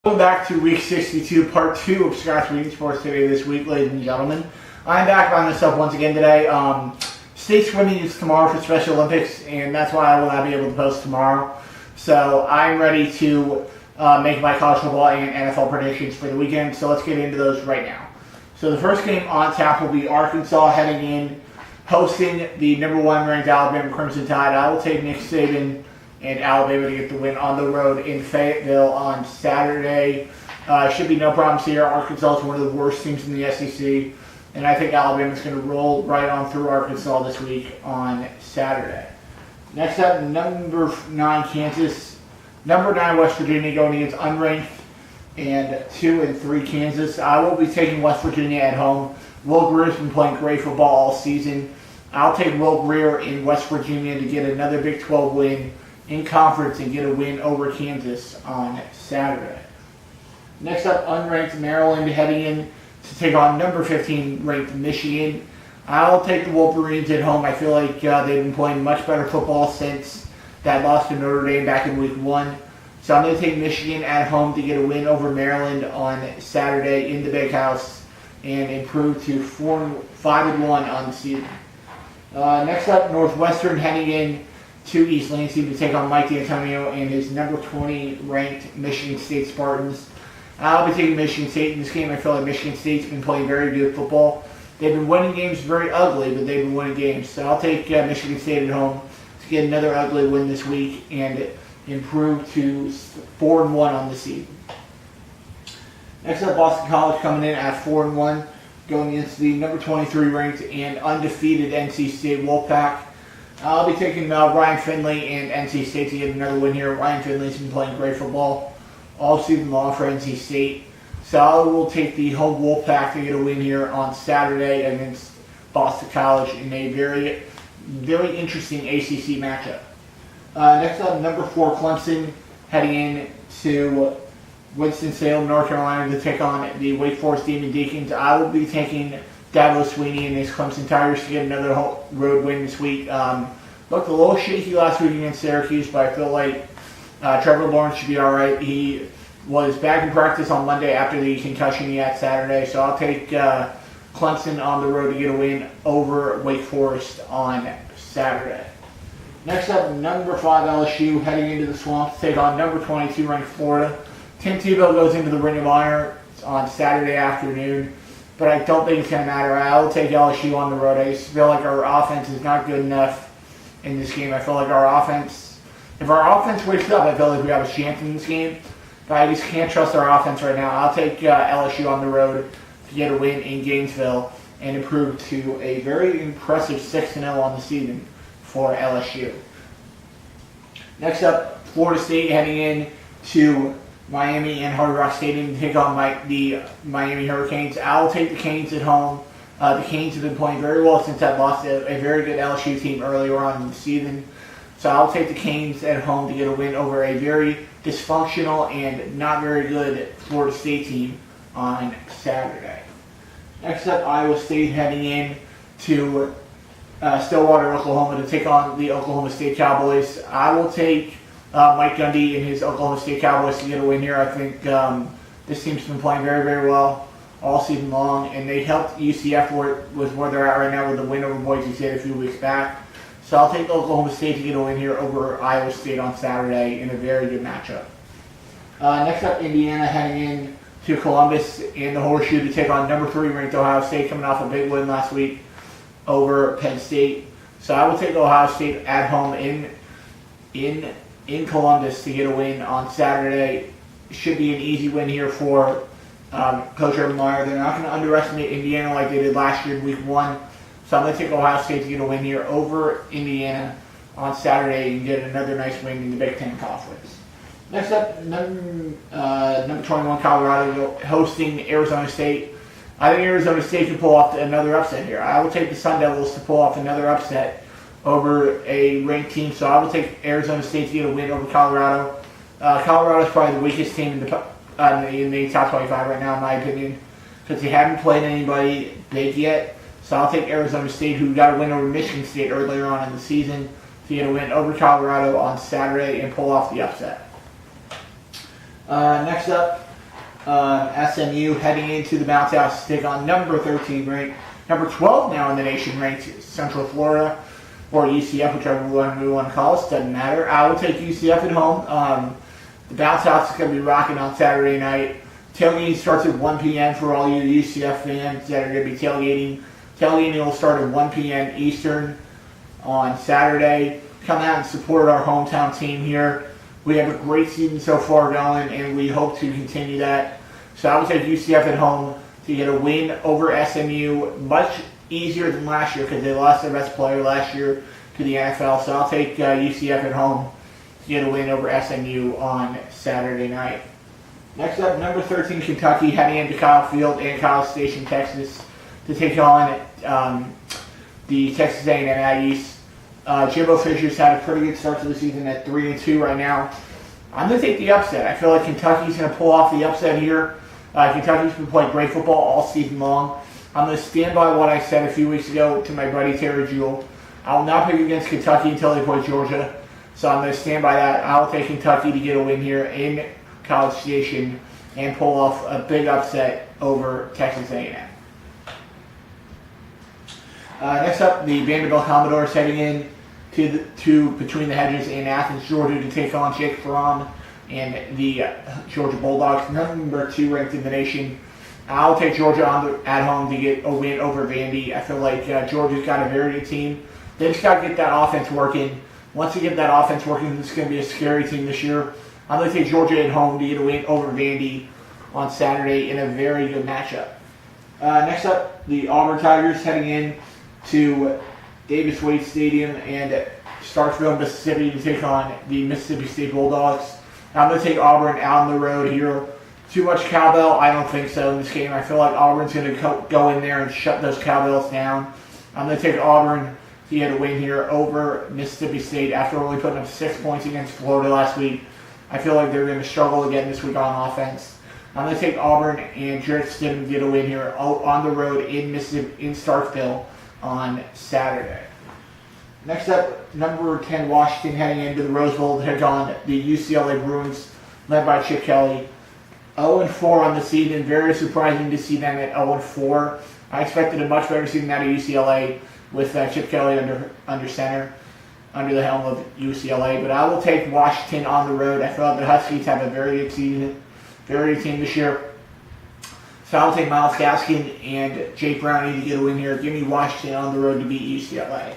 Welcome back to Week 62, Part 2 of Scott's Reading Sports today this week, ladies and gentlemen. I'm back by myself once again today. State swimming is tomorrow for Special Olympics, and that's why I will not be able to post tomorrow. So I'm ready to make my college football and NFL predictions for the weekend, so let's get into those right now. So the first game on tap will be Arkansas heading in, hosting the number 1 ranked Alabama Crimson Tide. I will take Nick Saban and Alabama to get the win on the road in Fayetteville on Saturday. Should be no problems here. Arkansas is one of the worst teams in the SEC, and I think Alabama's going to roll right on through Arkansas this week on Saturday. Next up, number 9 Kansas, number 9 West Virginia going against unranked and 2 and 3 Kansas. I will be taking West Virginia at home. Will Grier's been playing great football all season. I'll take Will Grier in West Virginia to get another Big 12 win in conference and get a win over Kansas on Saturday. Next up, unranked Maryland heading in to take on number 15 ranked Michigan. I'll take the Wolverines at home. I feel like they've been playing much better football since that loss to Notre Dame back in Week 1. So I'm going to take Michigan at home to get a win over Maryland on Saturday in the Big House and improve to 5-1 on the season. Next up, Northwestern heading in to East Lansing to take on Mike D'Antonio and his number 20 ranked Michigan State Spartans. I'll be taking Michigan State in this game. I feel like Michigan State's been playing very good football. They've been winning games very ugly, but they've been winning games. So I'll take Michigan State at home to get another ugly win this week and improve to 4-1 on the season. Next up, Boston College coming in at 4-1, going against the number 23 ranked and undefeated NC State Wolfpack. I'll be taking Ryan Finley and NC State to get another win here. Ryan Finley's been playing great football all season long for NC State. So I will take the home Wolfpack to get a win here on Saturday against Boston College in a very, very interesting ACC matchup. Next up, number 4 Clemson heading in to Winston-Salem, North Carolina to take on the Wake Forest Demon Deacons. I will be taking Dabo Swinney and his Clemson Tigers to get another road win this week. Looked a little shaky last week against Syracuse, but I feel like Trevor Lawrence should be all right. He was back in practice on Monday after the concussion he had Saturday, so I'll take Clemson on the road to get a win over Wake Forest on Saturday. Next up, number 5 LSU heading into the swamp to take on number 22 ranked Florida. Tim Tebow goes into the Ring of Honor on Saturday afternoon, but I don't think it's going to matter. I will take LSU on the road. I just feel like our offense is not good enough in this game. I feel like if our offense wakes up, I feel like we have a chance in this game, but I just can't trust our offense right now. I'll take LSU on the road to get a win in Gainesville and improve to a very impressive 6-0 on the season for LSU. Next up, Florida State heading in to Miami and Hard Rock Stadium to take on the Miami Hurricanes. I'll take the Canes at home. The Canes have been playing very well since that lost to a very good LSU team earlier on in the season. So I'll take the Canes at home to get a win over a very dysfunctional and not very good Florida State team on Saturday. Next up, Iowa State heading in to Stillwater, Oklahoma to take on the Oklahoma State Cowboys. I will take Mike Gundy and his Oklahoma State Cowboys to get a win here. I think this team's been playing very, very well all season long, and they helped UCF with where they're at right now with the win over Boise State a few weeks back. So I'll take Oklahoma State to get a win here over Iowa State on Saturday in a very good matchup. Next up, Indiana heading in to Columbus in the Horseshoe to take on number 3 ranked Ohio State, coming off a big win last week over Penn State. So I will take Ohio State at home in Columbus to get a win on Saturday. Should be an easy win here for Coach Urban Meyer. They're not going to underestimate Indiana like they did last year in Week 1. So I'm going to take Ohio State to get a win here over Indiana on Saturday and get another nice win in the Big Ten Conference. Next up, number 21 Colorado hosting Arizona State. I think Arizona State can pull off another upset here. I will take the Sun Devils to pull off another upset over a ranked team. So I will take Arizona State to get a win over Colorado. Colorado is probably the weakest team in the top 25 right now, in my opinion, because they haven't played anybody big yet. So I'll take Arizona State, who got a win over Michigan State earlier on in the season, to get a win over Colorado on Saturday and pull off the upset. Next up, SMU heading into the Bounce House to take on number 13 ranked, number 12 now in the nation ranked Central Florida, or UCF, whichever one we want to call it. Doesn't matter. I will take UCF at home. The Bounce House is going to be rocking on Saturday night. Tailgating starts at 1 p.m. for all you UCF fans that are going to be tailgating. Tailgating will start at 1 p.m. Eastern on Saturday. Come out and support our hometown team here. We have a great season so far going, and we hope to continue that. So I will take UCF at home to get a win over SMU. Much easier than last year because they lost their best player last year to the NFL. So I'll take UCF at home to get a win over SMU on Saturday night. Next up, number 13 Kentucky heading into Kyle Field and College Station, Texas to take on the Texas A&M Aggies. Jimbo Fisher's had a pretty good start to the season at 3-2 right now. I'm going to take the upset. I feel like Kentucky's going to pull off the upset here. Kentucky's been playing great football all season long. I'm going to stand by what I said a few weeks ago to my buddy Terry Jewell. I will not pick against Kentucky until they play Georgia. So I'm going to stand by that. I will take Kentucky to get a win here in College Station and pull off a big upset over Texas A&M. Next up, the Vanderbilt Commodores heading in to Between the Hedges in Athens, Georgia to take on Jake Fromm and the Georgia Bulldogs, number 2 ranked in the nation. I'll take Georgia at home to get a win over Vandy. I feel like Georgia's got a very good team. They just got to get that offense working. Once they get that offense working, it's going to be a scary team this year. I'm going to take Georgia at home to get a win over Vandy on Saturday in a very good matchup. Next up, the Auburn Tigers heading in to Davis Wade Stadium and Starkville, Mississippi to take on the Mississippi State Bulldogs. I'm going to take Auburn out on the road here. Too much cowbell? I don't think so in this game. I feel like Auburn's going to go in there and shut those cowbells down. I'm going to take Auburn to get a win here over Mississippi State after only putting up 6 points against Florida last week. I feel like they're going to struggle again this week on offense. I'm going to take Auburn and Jarrett Stidham to get a win here on the road in Starkville on Saturday. Next up, number 10 Washington heading into the Rose Bowl to take on the UCLA Bruins, led by Chip Kelly. 0-4 on the season. Very surprising to see them at 0-4. I expected a much better season out of UCLA with Chip Kelly under center, under the helm of UCLA. But I will take Washington on the road. I feel like the Huskies have a very good season, very good team this year. So I'll take Myles Gaskin and Jake Browning to get a win here. Give me Washington on the road to beat UCLA.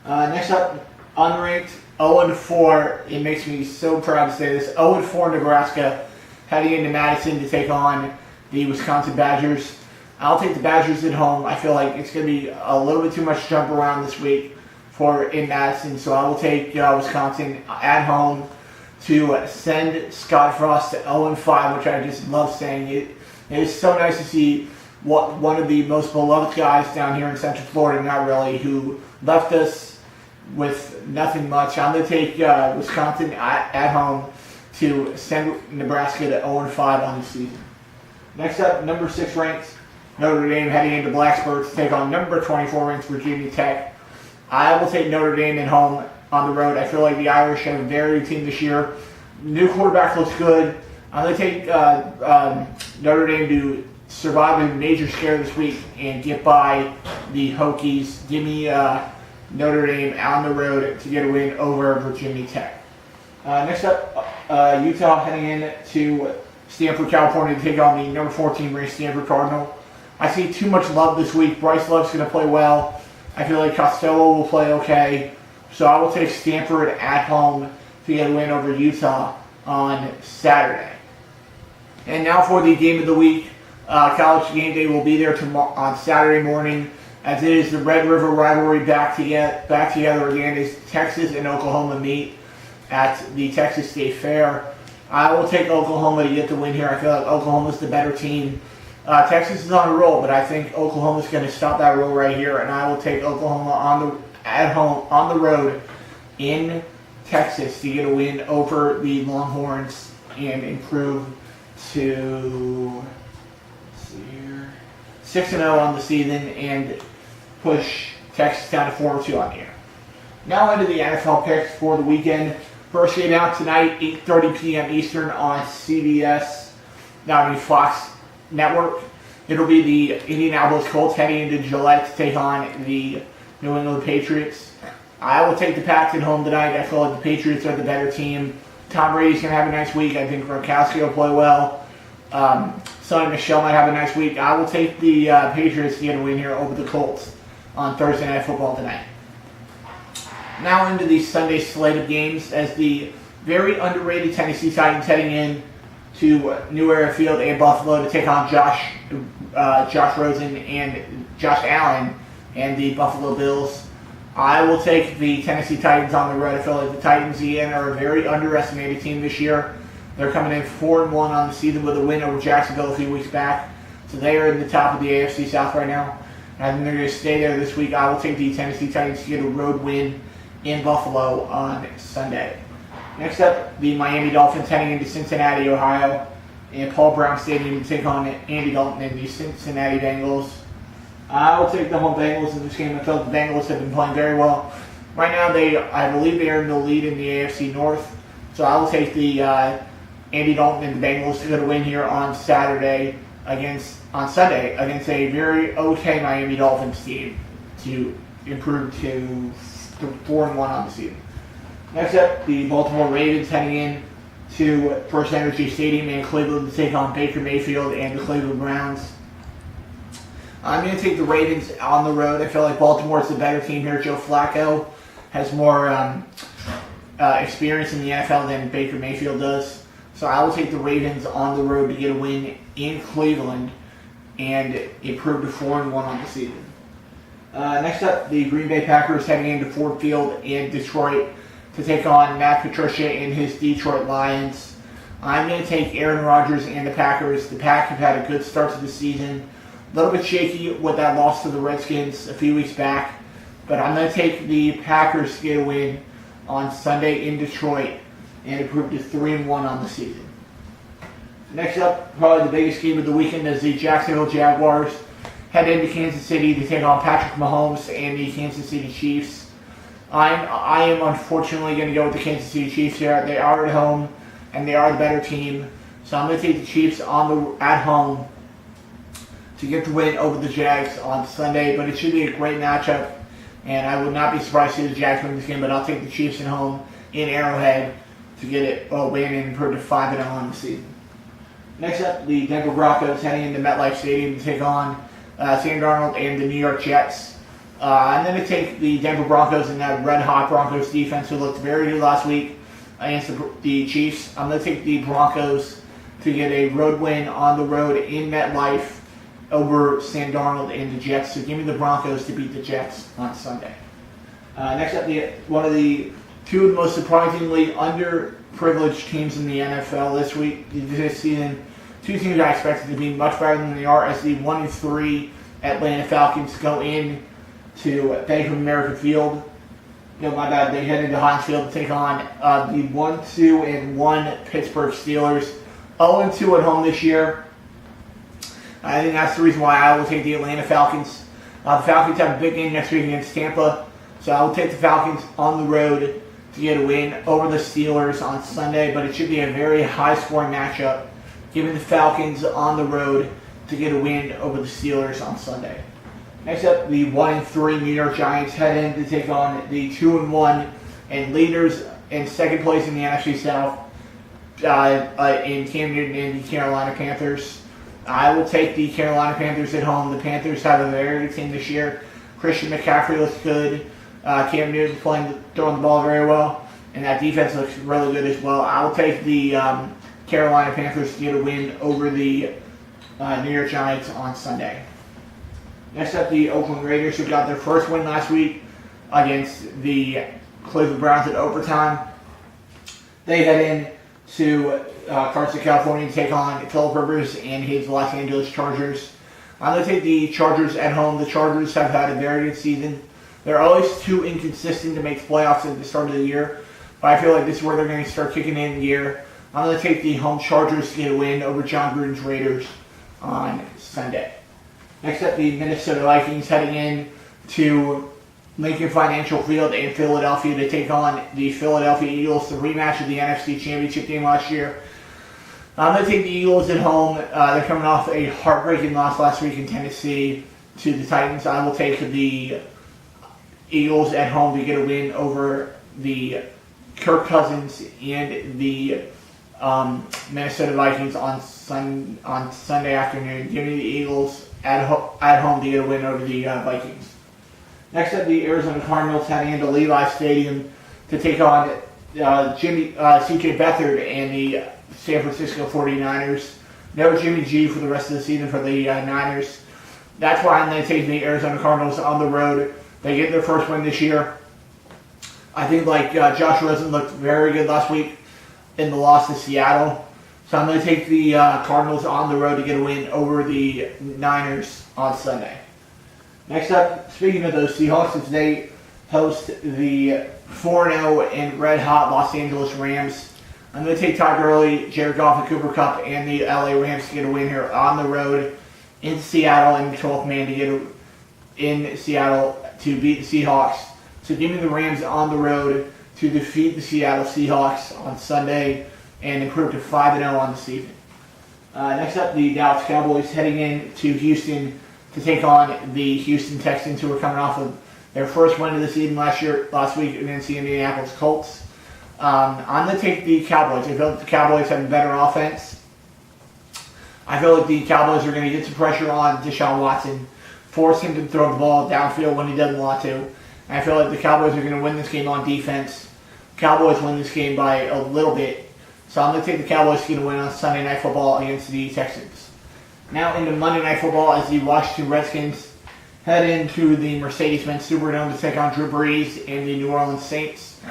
Next up, unranked 0-4. It makes me so proud to say this. 0-4 Nebraska heading into Madison to take on the Wisconsin Badgers. I'll take the Badgers at home. I feel like it's going to be a little bit too much jump around this week in Madison. So I will take Wisconsin at home to send Scott Frost to 0-5, which I just love saying it. It is so nice to see one of the most beloved guys down here in Central Florida, not really, who left us with nothing much. I'm going to take Wisconsin at home to send Nebraska to 0-5 on the season. Next up, number 6 ranked Notre Dame heading into Blacksburg to take on number 24 ranked Virginia Tech. I will take Notre Dame at home on the road. I feel like the Irish have a very good team this year. New quarterback looks good. I'm going to take Notre Dame to survive a major scare this week and get by the Hokies. Give me Notre Dame on the road to get a win over Virginia Tech. Next up, Utah heading in to Stanford, California to take on the number 14 ranked Stanford Cardinal. I see too much love this week. Bryce Love's going to play well. I feel like Costello will play okay. So I will take Stanford at home to get a win over Utah on Saturday. And now for the game of the week. College Game Day will be there on Saturday morning, as it is the Red River rivalry back together again as Texas and Oklahoma meet at the Texas State Fair. I will take Oklahoma to get the win here. I feel like Oklahoma's the better team. Texas is on a roll, but I think Oklahoma's going to stop that roll right here, and I will take Oklahoma at home on the road in Texas to get a win over the Longhorns and improve to 6-0 on the season and push Texas down to 4-2 on the year. Now into the NFL picks for the weekend. First game out tonight, 8:30 p.m. Eastern on CBS. Fox Network. It'll be the Indianapolis Colts heading into Gillette to take on the New England Patriots. I will take the Pats at home tonight. I feel like the Patriots are the better team. Tom Brady's going to have a nice week. I think Gronkowski will play well. Sonny Michel might have a nice week. I will take the Patriots to get a win here over the Colts on Thursday Night Football tonight. Now into the Sunday slate of games as the very underrated Tennessee Titans heading in to New Era Field in Buffalo to take on Josh Rosen and Josh Allen and the Buffalo Bills. I will take the Tennessee Titans on the road. I feel like the Titans again are a very underestimated team this year. They're coming in 4-1 on the season with a win over Jacksonville a few weeks back. So they are in the top of the AFC South right now. And I think they're going to stay there this week. I will take the Tennessee Titans to get a road win in Buffalo on Sunday. Next up, the Miami Dolphins heading into Cincinnati, Ohio, in Paul Brown Stadium to take on Andy Dalton and the Cincinnati Bengals. I will take the home Bengals in this game. I feel the Bengals have been playing very well. Right now, I believe they are in the lead in the AFC North. So I will take the Andy Dalton and the Bengals to get a win here on Sunday against a very okay Miami Dolphins team to improve to 4-1 on the season. Next up, the Baltimore Ravens heading in to First Energy Stadium in Cleveland to take on Baker Mayfield and the Cleveland Browns. I'm going to take the Ravens on the road. I feel like Baltimore is the better team here. Joe Flacco has more experience in the NFL than Baker Mayfield does. So I will take the Ravens on the road to get a win in Cleveland and improve to 4-1 on the season. Next up, the Green Bay Packers heading into Ford Field in Detroit to take on Matt Patricia and his Detroit Lions. I'm going to take Aaron Rodgers and the Packers. The Pack have had a good start to the season. A little bit shaky with that loss to the Redskins a few weeks back. But I'm going to take the Packers to get a win on Sunday in Detroit and improve to 3-1 on the season. Next up, probably the biggest game of the weekend is the Jacksonville Jaguars head into Kansas City to take on Patrick Mahomes and the Kansas City Chiefs. I am unfortunately going to go with the Kansas City Chiefs here. They are at home and they are the better team. So I'm going to take the Chiefs at home to get the win over the Jags on Sunday. But it should be a great matchup. And I would not be surprised to see the Jags win this game. But I'll take the Chiefs at home in Arrowhead to get it win and improve to 5-0 on the season. Next up, the Denver Broncos heading into MetLife Stadium to take on Sam Darnold and the New York Jets. I'm going to take the Denver Broncos and that red-hot Broncos defense who looked very good last week against the Chiefs. I'm going to take the Broncos to get a road win on the road in MetLife over Sam Darnold and the Jets. So give me the Broncos to beat the Jets on Sunday. Next up, one of the two of the most surprisingly underprivileged teams in the NFL this season. Two teams I expected to be much better than they are as the 1-3 Atlanta Falcons go in to Bank of America Field. No, my bad. They head into Heinz Field to take on the 1-2-1 Pittsburgh Steelers. 0-2 at home this year. I think that's the reason why I will take the Atlanta Falcons. The Falcons have a big game next week against Tampa, so I will take the Falcons on the road to get a win over the Steelers on Sunday, but it should be a very high-scoring matchup, giving the Falcons on the road to get a win over the Steelers on Sunday. Next up, the 1-3 New York Giants head in to take on the 2-1 and leaders in second place in the NFC South in Cam Newton and the Carolina Panthers. I will take the Carolina Panthers at home. The Panthers have a very good team this year. Christian McCaffrey looks good. Cam Newton throwing the ball very well, and that defense looks really good as well. I will take the Carolina Panthers to get a win over the New York Giants on Sunday. Next up, the Oakland Raiders, who got their first win last week against the Cleveland Browns at overtime. They head in to Carson, California to take on Philip Rivers and his Los Angeles Chargers. I'm going to take the Chargers at home. The Chargers have had a very good season. They're always too inconsistent to make the playoffs at the start of the year, but I feel like this is where they're going to start kicking in gear. I'm going to take the home Chargers to get a win over John Gruden's Raiders on Sunday. Next up, the Minnesota Vikings heading in to Lincoln Financial Field in Philadelphia to take on the Philadelphia Eagles, the rematch of the NFC Championship game last year. I'm going to take the Eagles at home. They're coming off a heartbreaking loss last week in Tennessee to the Titans. I will take the Eagles at home to get a win over the Kirk Cousins and the Minnesota Vikings on Sunday afternoon. Give me the Eagles at home to get a win over the Vikings. Next up, the Arizona Cardinals heading into Levi Stadium to take on C.J. Beathard and the San Francisco 49ers. No Jimmy G for the rest of the season for the Niners. That's why I'm going to take the Arizona Cardinals on the road. They get their first win this year. I think Josh Rosen looked very good last week in the loss to Seattle. So I'm going to take the Cardinals on the road to get a win over the Niners on Sunday. Next up, speaking of those Seahawks, as they host the 4-0 and red-hot Los Angeles Rams, I'm going to take Todd Gurley, Jared Goff, and Cooper Kupp and the LA Rams to get a win here on the road in Seattle, in the 12th man to get in Seattle to beat the Seahawks. So give me the Rams on the road to defeat the Seattle Seahawks on Sunday and improve to 5-0 on the season. Next up, the Dallas Cowboys heading in to Houston to take on the Houston Texans, who are coming off of their first win of the season last week against the Indianapolis Colts. I'm going to take the Cowboys. I feel like the Cowboys have a better offense. I feel like the Cowboys are going to get some pressure on Deshaun Watson, force him to throw the ball downfield when he doesn't want to. And I feel like the Cowboys are going to win this game on defense. Cowboys win this game by a little bit. So I'm going to take the Cowboys to get a win on Sunday Night Football against the Texans. Now into Monday Night Football as the Washington Redskins head into the Mercedes-Benz Superdome to take on Drew Brees and the New Orleans Saints.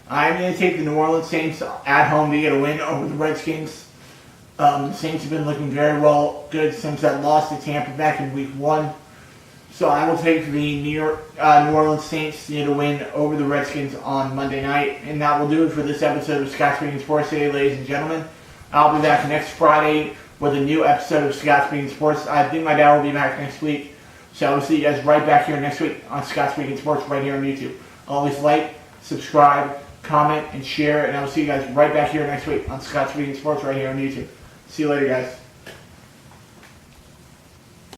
I'm going to take the New Orleans Saints at home to get a win over the Redskins. The Saints have been looking very good since that loss to Tampa back in Week 1. So I will take the New Orleans Saints to get a win over the Redskins on Monday night. And that will do it for this episode of Scott Speaking Sports today, ladies and gentlemen. I'll be back next Friday with a new episode of Scott Speaking Sports. I think my dad will be back next week. So I will see you guys right back here next week on Scott Speaking Sports right here on YouTube. Always like, subscribe, comment, and share. And I will see you guys right back here next week on Scott Speaking Sports right here on YouTube. See you later, guys.